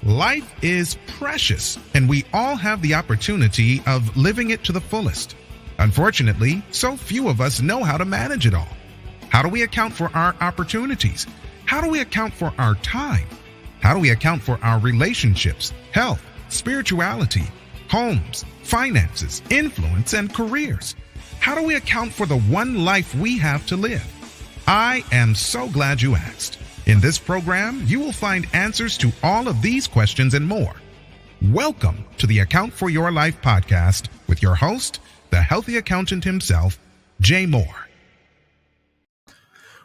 Life is precious, and we all have the opportunity of living it to the fullest. Unfortunately, so few of us know how to manage it all. How do we account for our opportunities? How do we account for our time? How do we account for our relationships, health, spirituality, homes, finances, influence, and careers? How do we account for the one life we have to live? I am so glad you asked. In this program, you will find answers to all of these questions and more. Welcome to the Account for Your Life podcast with your host, the healthy accountant himself, Jay Moore.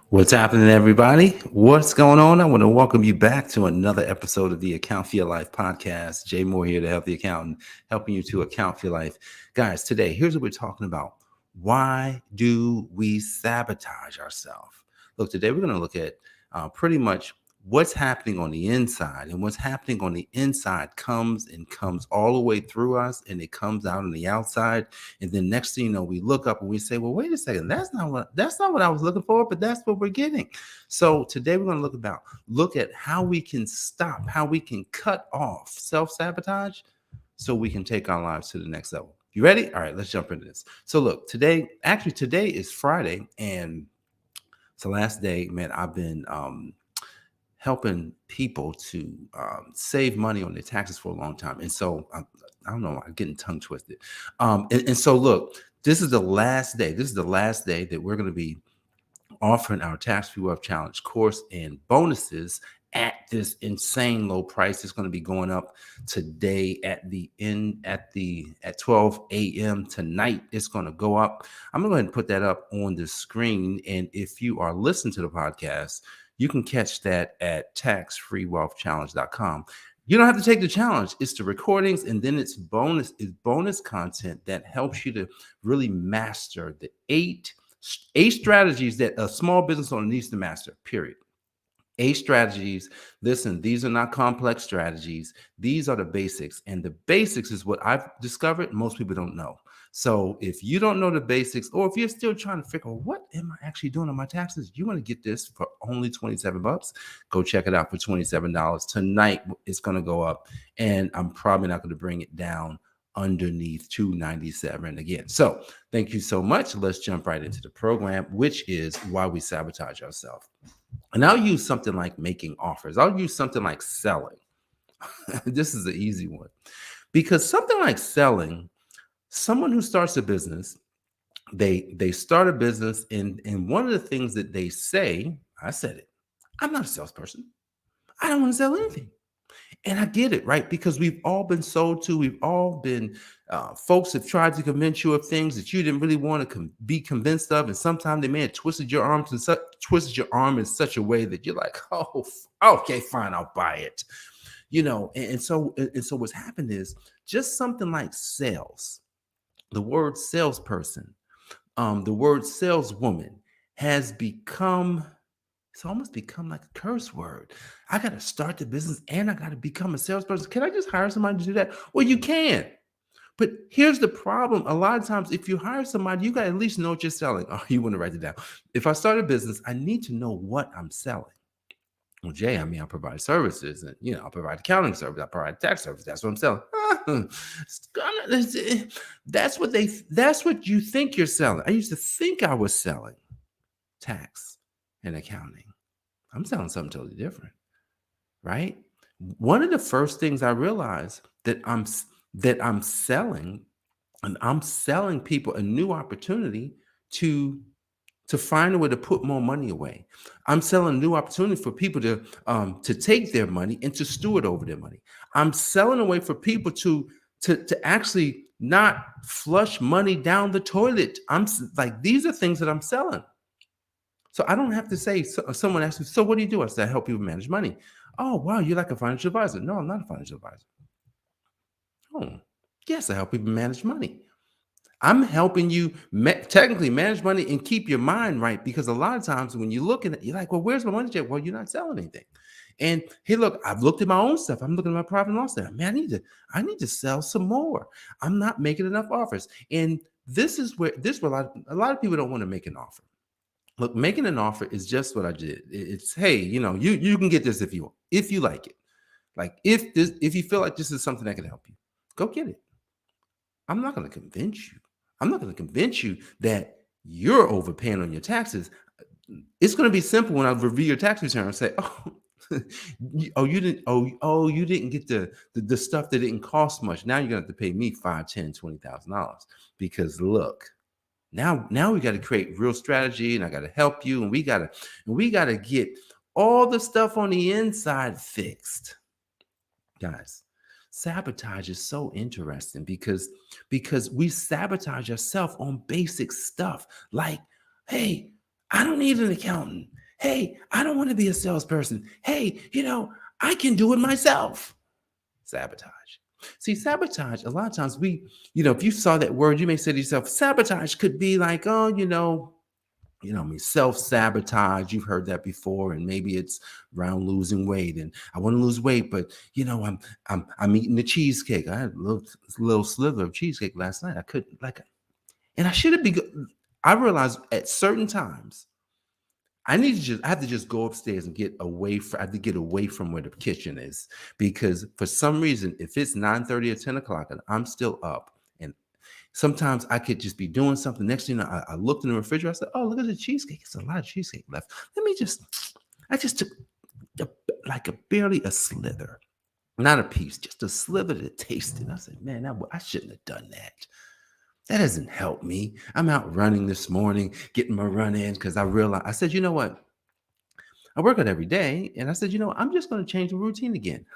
What's happening, everybody? What's going on? I want to welcome you back to another episode of the Account for Your Life podcast. Jay Moore here, the healthy accountant, helping you to account for your life. Guys, today, here's what we're talking about. Why do we sabotage ourselves? Look, today we're going to look at pretty much what's happening on the inside, and what's happening on the inside comes all the way through us, and it comes out on the outside. And then next thing you know, we look up and we say, well, wait a second, that's not what I was looking for, but that's what we're getting. So today we're going to look at how we can stop, how we can cut off self-sabotage so we can take our lives to the next level. You ready? All right, let's jump into this. So look, today is Friday, and it's the last day, man. I've been helping people to save money on their taxes for a long time. And so I don't know, I'm getting tongue twisted. And so look, this is the last day. This is the last day that we're going to be offering our Tax-Free Wealth Challenge course and bonuses at this insane low price. It's going to be going up today at 12 a.m. tonight. It's going to go up. I'm going to go ahead and put that up on the screen. And if you are listening to the podcast, you can catch that at taxfreewealthchallenge.com. You don't have to take the challenge. It's the recordings, and then it's bonus content that helps you to really master the eight strategies that a small business owner needs to master, period. 8 strategies. Listen, these are not complex strategies. These are the basics. And the basics is what I've discovered most people don't know. So if you don't know the basics, or if you're still trying to figure out what am I actually doing on my taxes, you want to get this for only $27. Go check it out for $27. Tonight it's going to go up, and I'm probably not going to bring it down underneath $297 again. So thank you so much. Let's jump right into the program, which is why we sabotage ourselves. And I'll use something like making offers. I'll use something like selling. This is the easy one, because something like selling, someone who starts a business, they start a business, and one of the things that they say, I said it, I'm not a salesperson. I don't want to sell anything. And I get it, right? Because we've all been sold to, we've all been, folks have tried to convince you of things that you didn't really want to be convinced of. And sometimes they may have twisted your arm in such a way that you're like, oh, okay, fine, I'll buy it. You know, and so what's happened is just something like sales. The word salesperson, the word saleswoman has become, it's almost become like a curse word. I got to start the business and I got to become a salesperson. Can I just hire somebody to do that? Well, you can. But here's the problem. A lot of times, if you hire somebody, you got to at least know what you're selling. Oh, you want to write it down. If I start a business, I need to know what I'm selling. Well, Jay, I provide services, and I provide accounting service, I provide tax service. That's what I'm selling. That's what you think you're selling. I used to think I was selling tax and accounting. I'm selling something totally different, right? One of the first things I realized that I'm selling, and I'm selling people a new opportunity to find a way to put more money away. I'm selling a new opportunity for people to take their money and to steward over their money. I'm selling a way for people to actually not flush money down the toilet. I'm like, these are things that I'm selling. So I don't have to say, someone asks me, so what do you do? I say, I help people manage money. Oh, wow, you're like a financial advisor. No, I'm not a financial advisor. Oh, yes, I help people manage money. I'm helping you technically manage money and keep your mind right, because a lot of times when you look at it, you're like, well, where's my money, Jay? Well, you're not selling anything. And hey, look, I've looked at my own stuff. I'm looking at my profit and loss stuff. Man, I need to sell some more. I'm not making enough offers. And this is where a lot of people don't want to make an offer. Look, making an offer is just what I did. It's, hey, you can get this if you like it. Like if you feel like this is something that can help you, go get it. I'm not going to convince you. I'm not going to convince you that you're overpaying on your taxes. It's going to be simple when I review your tax return and say, "Oh, you didn't get the stuff that didn't cost much. Now you're going to have to pay me $5, $10, $20,000 because look, now we got to create real strategy, and I got to help you, and we gotta get all the stuff on the inside fixed, guys." Sabotage is so interesting because we sabotage ourselves on basic stuff like, hey, I don't need an accountant. Hey, I don't want to be a salesperson. Hey, I can do it myself. Sabotage. See, sabotage, a lot of times if you saw that word, you may say to yourself, sabotage could be like, oh, self-sabotage. You've heard that before, and maybe it's around losing weight. And I want to lose weight, but I'm eating the cheesecake. I had a little sliver of cheesecake last night. I couldn't and I shouldn't be. I realized at certain times I have to just go upstairs and I have to get away from where the kitchen is, because for some reason, if it's 9:30 or 10 o'clock and I'm still up, and sometimes I could just be doing something. Next thing you know, I looked in the refrigerator. I said, "Oh, look at the cheesecake. It's a lot of cheesecake left. I just took barely a slither, not a piece, just a sliver to taste it." I said, "Man, I shouldn't have done that. That doesn't help me. I'm out running this morning, getting my run in because I realized," I said, "You know what? I work out every day." And I said, I'm just going to change the routine again.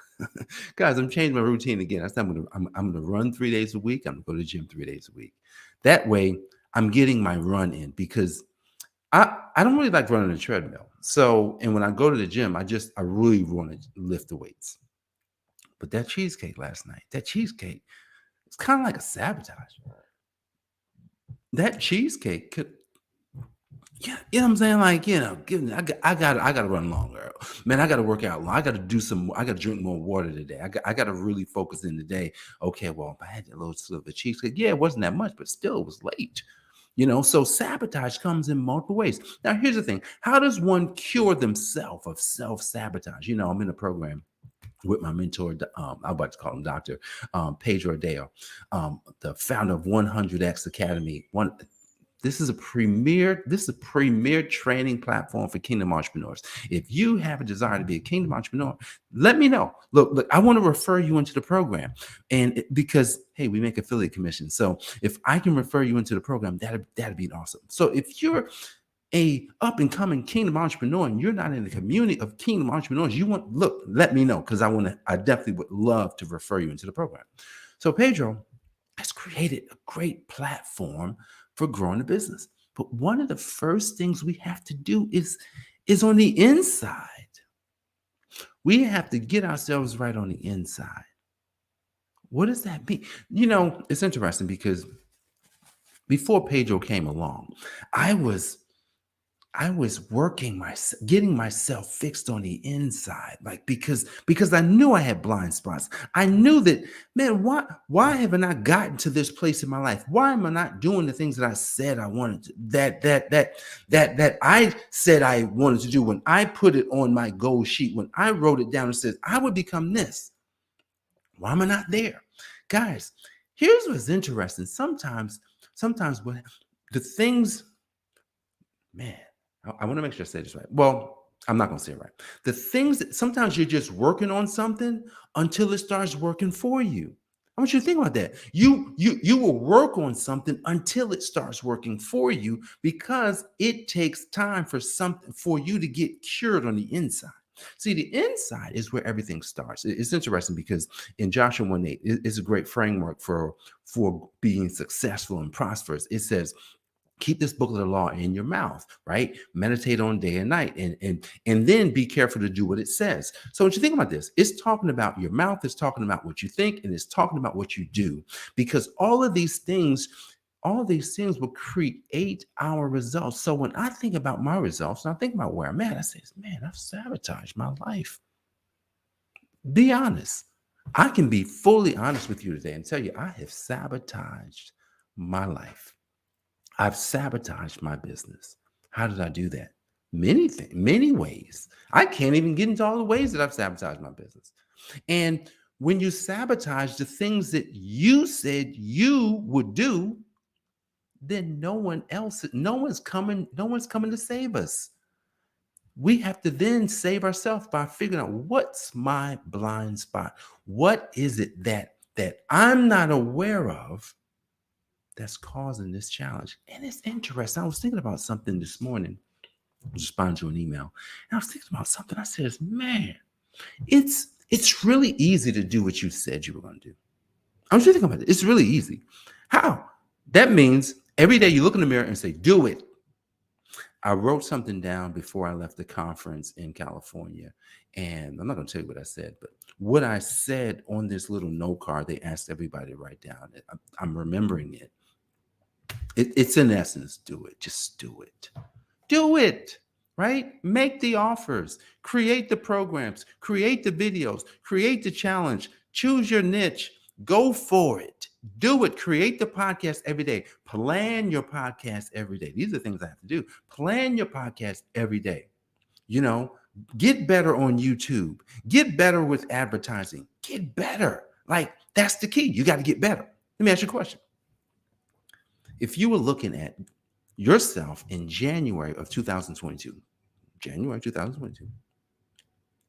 Guys, I'm changing my routine again. I said, I'm going to run 3 days a week. I'm going to go to the gym 3 days a week. That way I'm getting my run in, because I don't really like running a treadmill. So, and when I go to the gym, I really want to lift the weights. But that cheesecake last night, it's kind of like a sabotage. That cheesecake could, yeah, you know what I'm saying? Like, I got to run longer. Man, I got to work out long. I got to do I got to drink more water today. I got to really focus in today. Okay, well, if I had a little sliver of cheesecake, yeah, it wasn't that much, but still it was late. So sabotage comes in multiple ways. Now, here's the thing. How does one cure themselves of self-sabotage? I'm in a program with my mentor, I'm about to call him Dr. Pedro Adeo, the founder of 100X Academy. This is a premier training platform for kingdom entrepreneurs. If you have a desire to be a kingdom entrepreneur, let me know. Look, I want to refer you into the program, and because, hey, we make affiliate commission. So if I can refer you into the program, that'd be awesome. So if you're a up and coming kingdom entrepreneur and you're not in the community of kingdom entrepreneurs, let me know, because I definitely would love to refer you into the program. So Pedro has created a great platform for growing a business. But one of the first things we have to do is on the inside. We have to get ourselves right on the inside. What does that mean? It's interesting because before Pedro came along, I was getting myself fixed on the inside, like because I knew I had blind spots. I knew that, man, why have I not gotten to this place in my life? Why am I not doing the things that I said I wanted to, that I said I wanted to do when I put it on my goal sheet, when I wrote it down and said I would become this? Why am I not there? Guys, here's what's interesting. Sometimes what the things, man, I want to make sure I say this right. Well, I'm not going to say it right. The things that sometimes you're just working on something until it starts working for you. I want you to think about that. You will work on something until it starts working for you, because it takes time for you to get cured on the inside. See, the inside is where everything starts. It's interesting because in Joshua 1:8, it's a great framework for being successful and prosperous. It says, keep this book of the law in your mouth, right? Meditate on day and night, and then be careful to do what it says. So when you think about this, it's talking about your mouth, it's talking about what you think, and it's talking about what you do, because all of these things will create our results. So when I think about my results and I think about where I'm at, I say, man, I've sabotaged my life. Be honest. I can be fully honest with you today and tell you I have sabotaged my life. I've sabotaged my business. How did I do that? Many ways. I can't even get into all the ways that I've sabotaged my business. And when you sabotage the things that you said you would do, then no one's coming to save us. We have to then save ourselves by figuring out what's my blind spot. What is it that I'm not aware of that's causing this challenge? And it's interesting. I was thinking about something this morning. I was responding to an email, and I was thinking about something. I said, man, it's really easy to do what you said you were going to do. I was thinking about it. It's really easy. How? That means every day you look in the mirror and say, do it. I wrote something down before I left the conference in California. And I'm not going to tell you what I said, but what I said on this little note card, they asked everybody to write down. I'm remembering it. It's in essence, do it. Just do it. Do it, right? Make the offers, create the programs, create the videos, create the challenge, choose your niche, go for it. Do it. Create the podcast every day. Plan your podcast every day. These are things I have to do. Plan your podcast every day. Get better on YouTube. Get better with advertising. Get better. Like, that's the key. You got to get better. Let me ask you a question. If you were looking at yourself in January of 2022,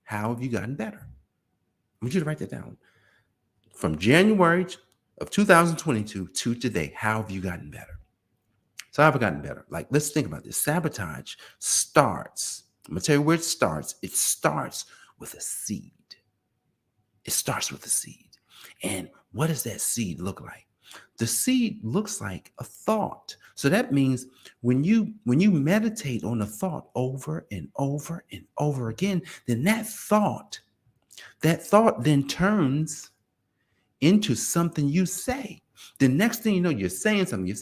how have you gotten better? I want you to write that down. From January of 2022 to today, how have you gotten better? So how have I gotten better? Like, let's think about this. Sabotage starts. I'm going to tell you where it starts. It starts with a seed. It starts with a seed. And what does that seed look like? The seed looks like a thought. So that means when you meditate on a thought over and over and over again, then that thought then turns into something you say. The next thing you know, you're saying something. The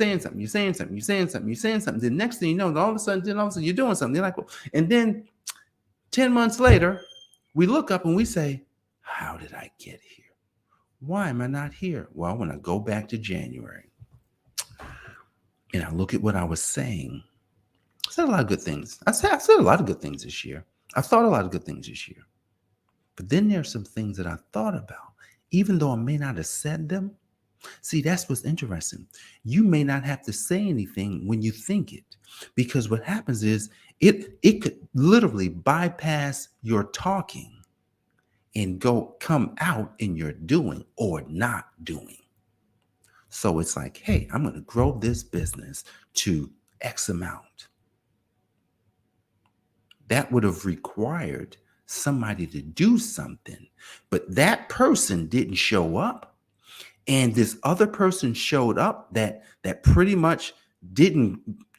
next thing you know, all of a sudden you're doing something. You're like, well, and then 10 months later, we look up and we say, how did I get here? Why am I not here? Well, when I go back to January and I look at what I was saying, I said a lot of good things. I said a lot of good things this year. I thought a lot of good things this year. But then there are some things that I thought about, even though I may not have said them. See, that's what's interesting. You may not have to say anything when you think it, because what happens is it could literally bypass your talking and come out in your doing or not doing. So it's like, hey, I'm going to grow this business to X amount. That would have required somebody to do something, but that person didn't show up. And this other person showed up that pretty much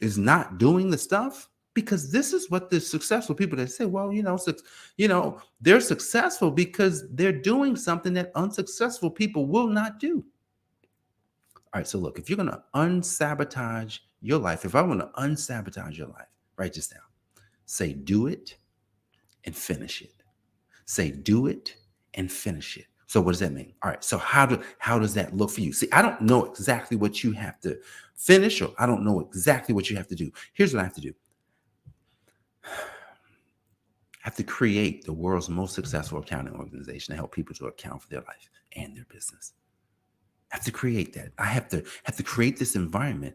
is not doing the stuff. Because this is what the successful people that say, well, they're successful because they're doing something that unsuccessful people will not do. All right, so look, if you're going to unsabotage your life, if I want to unsabotage your life, write this down. Say, do it and finish it. Say, do it and finish it. So what does that mean? All right, so how does that look for you? See, I don't know exactly what you have to finish, or I don't know exactly what you have to do. Here's what I have to do. I have to create the world's most successful accounting organization to help people to account for their life and their business. I have to create that. I have to create this environment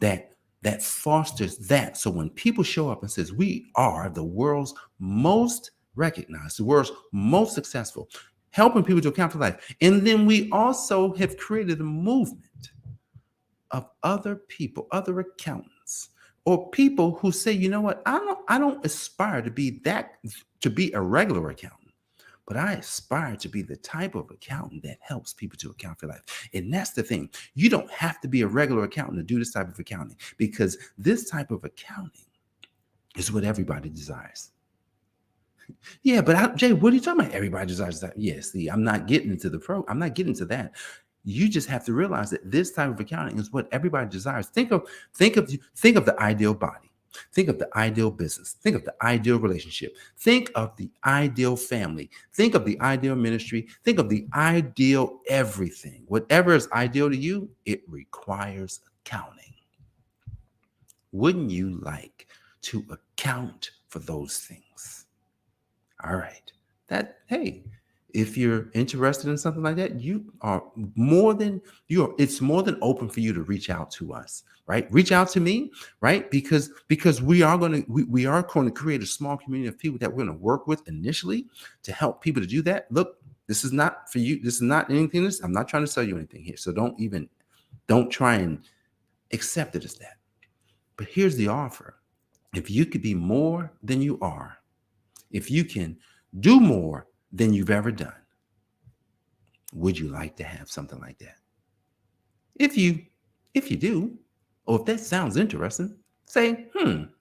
that fosters that. So when people show up and says, we are the world's most recognized, the world's most successful, helping people to account for life. And then we also have created a movement of other people, other accountants, or people who say, you know what, I don't aspire to be a regular accountant, but I aspire to be the type of accountant that helps people to account for life. And that's the thing. You don't have to be a regular accountant to do this type of accounting, because this type of accounting is what everybody desires. Yeah, but Jay, what are you talking about? Everybody desires that. Yes, I'm not getting into that. You just have to realize that this type of accounting is what everybody desires. Think of the ideal body. Think of the ideal business. Think of the ideal relationship. Think of the ideal family. Think of the ideal ministry. Think of the ideal everything. Whatever is ideal to you, it requires accounting. Wouldn't you like to account for those things? All right. if you're interested in something like that, it's more than open for you to reach out to us, right? Reach out to me, right? Because we are going to create a small community of people that we're going to work with initially to help people to do that. Look, this is not for you. This is not anything. I'm not trying to sell you anything here. So don't try and accept it as that. But here's the offer. If you could be more than you are, if you can do more than you've ever done, would you like to have something like that? If you do, or if that sounds interesting, say,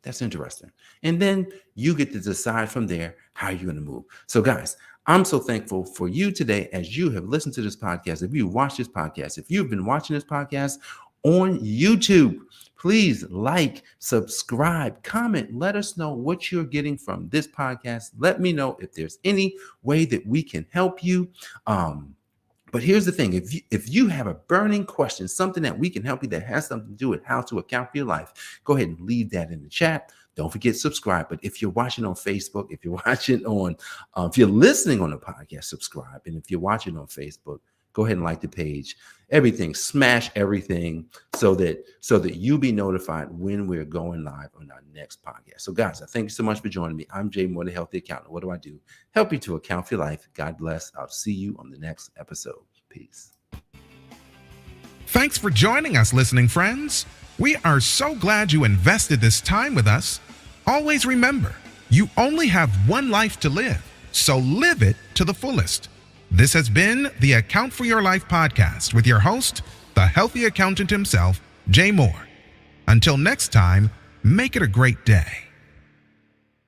that's interesting. And then you get to decide from there how you're going to move. So guys, I'm so thankful for you today as you have listened to this podcast. If you watch this podcast, if you've been watching this podcast on YouTube, please like, subscribe, comment, let us know what you're getting from this podcast. Let me know if there's any way that we can help you. But here's the thing. If you have a burning question, something that we can help you that has something to do with how to account for your life, go ahead and leave that in the chat. Don't forget subscribe. But if you're watching on Facebook, if you're listening on the podcast, subscribe. And if you're watching on Facebook, go ahead and like the page. Everything, smash everything so that you'll be notified when we're going live on our next podcast. So guys, I thank you so much for joining me. I'm Jay Moore, the Healthy Accountant. What do I do? Help you to account for your life. God bless. I'll see you on the next episode. Peace. Thanks for joining us, listening friends. We are so glad you invested this time with us. Always remember, you only have one life to live, so live it to the fullest. This has been the Account for Your Life podcast with your host, the healthy accountant himself, Jay Moore. Until next time, make it a great day.